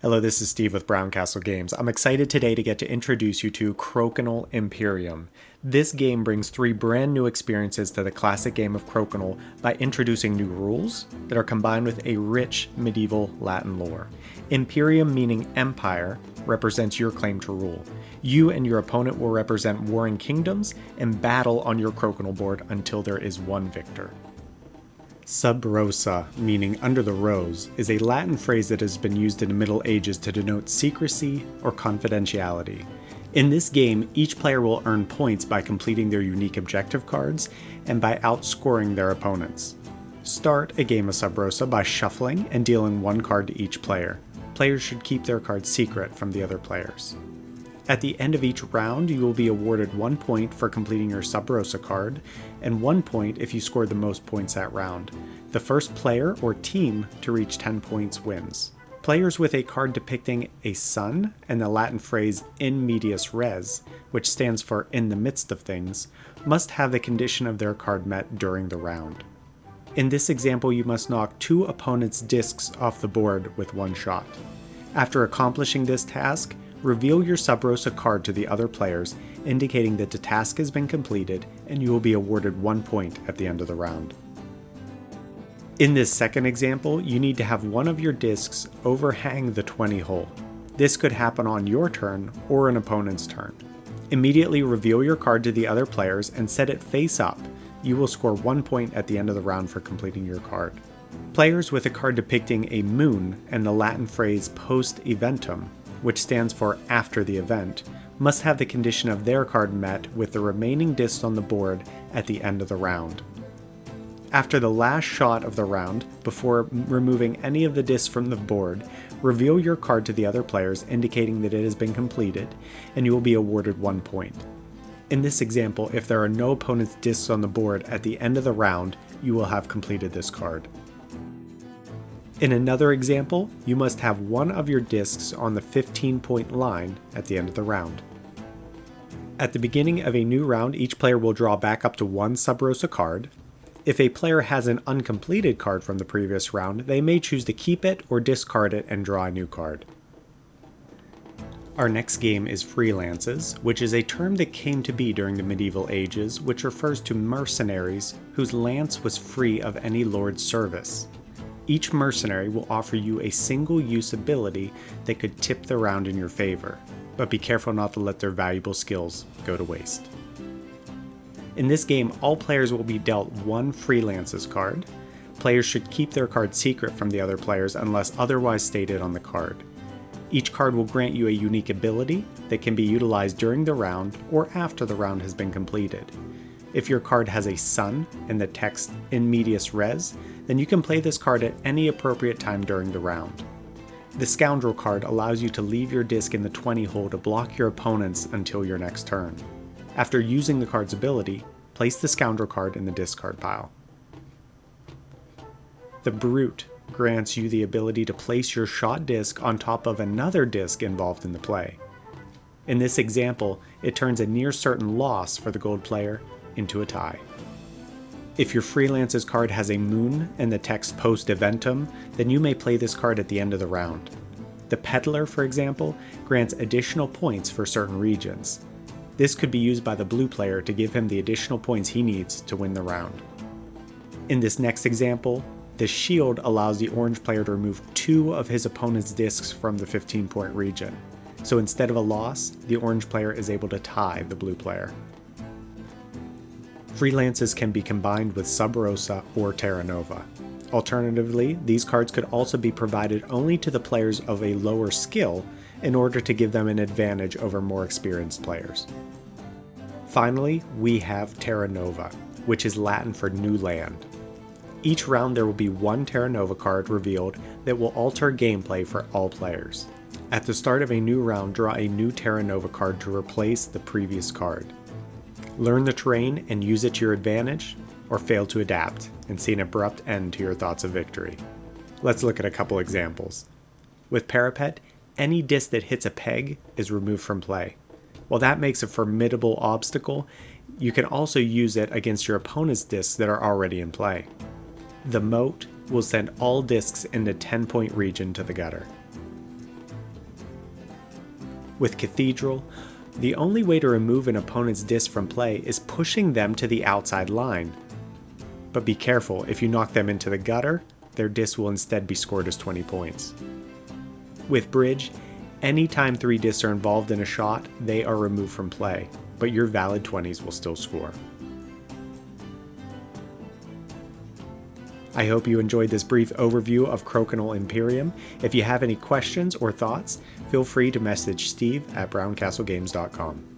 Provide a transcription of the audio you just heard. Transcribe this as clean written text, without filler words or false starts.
Hello, this is Steve with BrownCastle Games. I'm excited today to get to introduce you to Crokinole Imperium. This game brings 3 brand new experiences to the classic game of Crokinole by introducing new rules that are combined with a rich medieval Latin lore. Imperium, meaning empire, represents your claim to rule. You and your opponent will represent warring kingdoms and battle on your Crokinole board until there is one victor. Sub rosa, meaning under the rose, is a Latin phrase that has been used in the Middle Ages to denote secrecy or confidentiality. In this game, each player will earn points by completing their unique objective cards and by outscoring their opponents. Start a game of Sub rosa by shuffling and dealing 1 card to each player. Players should keep their cards secret from the other players. At the end of each round, you will be awarded 1 point for completing your Sub rosa card, and 1 point if you scored the most points that round. The first player or team to reach 10 points wins. Players with a card depicting a sun and the Latin phrase in medias res, which stands for in the midst of things, must have the condition of their card met during the round. In this example, you must knock 2 opponents' discs off the board with 1 shot. After accomplishing this task, reveal your Sub rosa card to the other players, indicating that the task has been completed and you will be awarded 1 point at the end of the round. In this second example, you need to have one of your discs overhang the 20 hole. This could happen on your turn or an opponent's turn. Immediately reveal your card to the other players and set it face up. You will score 1 point at the end of the round for completing your card. Players with a card depicting a moon and the Latin phrase post eventum, which stands for after the event, must have the condition of their card met with the remaining discs on the board at the end of the round. After the last shot of the round, before removing any of the discs from the board, reveal your card to the other players, indicating that it has been completed, and you will be awarded 1 point. In this example, if there are no opponent's discs on the board at the end of the round, you will have completed this card. In another example, you must have one of your discs on the 15-point line at the end of the round. At the beginning of a new round, each player will draw back up to 1 Sub rosa card. If a player has an uncompleted card from the previous round, they may choose to keep it or discard it and draw a new card. Our next game is Freelances, which is a term that came to be during the medieval ages, which refers to mercenaries whose lance was free of any lord's service. Each mercenary will offer you a single-use ability that could tip the round in your favor, but be careful not to let their valuable skills go to waste. In this game, all players will be dealt 1 Freelances card. Players should keep their card secret from the other players unless otherwise stated on the card. Each card will grant you a unique ability that can be utilized during the round or after the round has been completed. If your card has a sun and the text in medias res, then you can play this card at any appropriate time during the round. The Scoundrel card allows you to leave your disc in the 20 hole to block your opponents until your next turn. After using the card's ability, place the Scoundrel card in the discard pile. The Brute grants you the ability to place your shot disc on top of another disc involved in the play. In this example, it turns a near certain loss for the gold player into a tie. If your Freelances card has a moon and the text post eventum, then you may play this card at the end of the round. The Peddler, for example, grants additional points for certain regions. This could be used by the blue player to give him the additional points he needs to win the round. In this next example, the Shield allows the orange player to remove 2 of his opponent's discs from the 15-point region. So instead of a loss, the orange player is able to tie the blue player. Freelances can be combined with Sub rosa or Terra Nova. Alternatively, these cards could also be provided only to the players of a lower skill in order to give them an advantage over more experienced players. Finally, we have Terra Nova, which is Latin for new land. Each round there will be 1 Terra Nova card revealed that will alter gameplay for all players. At the start of a new round, draw a new Terra Nova card to replace the previous card. Learn the terrain and use it to your advantage, or fail to adapt and see an abrupt end to your thoughts of victory. Let's look at a couple examples. With Parapet, any disc that hits a peg is removed from play. While that makes a formidable obstacle, you can also use it against your opponent's discs that are already in play. The Moat will send all discs in the 10-point region to the gutter. With Cathedral, the only way to remove an opponent's disc from play is pushing them to the outside line. But be careful, if you knock them into the gutter, their disc will instead be scored as 20 points. With Bridge, anytime 3 discs are involved in a shot, they are removed from play, but your valid 20s will still score. I hope you enjoyed this brief overview of Crokinole Imperium. If you have any questions or thoughts, feel free to message Steve at browncastlegames.com.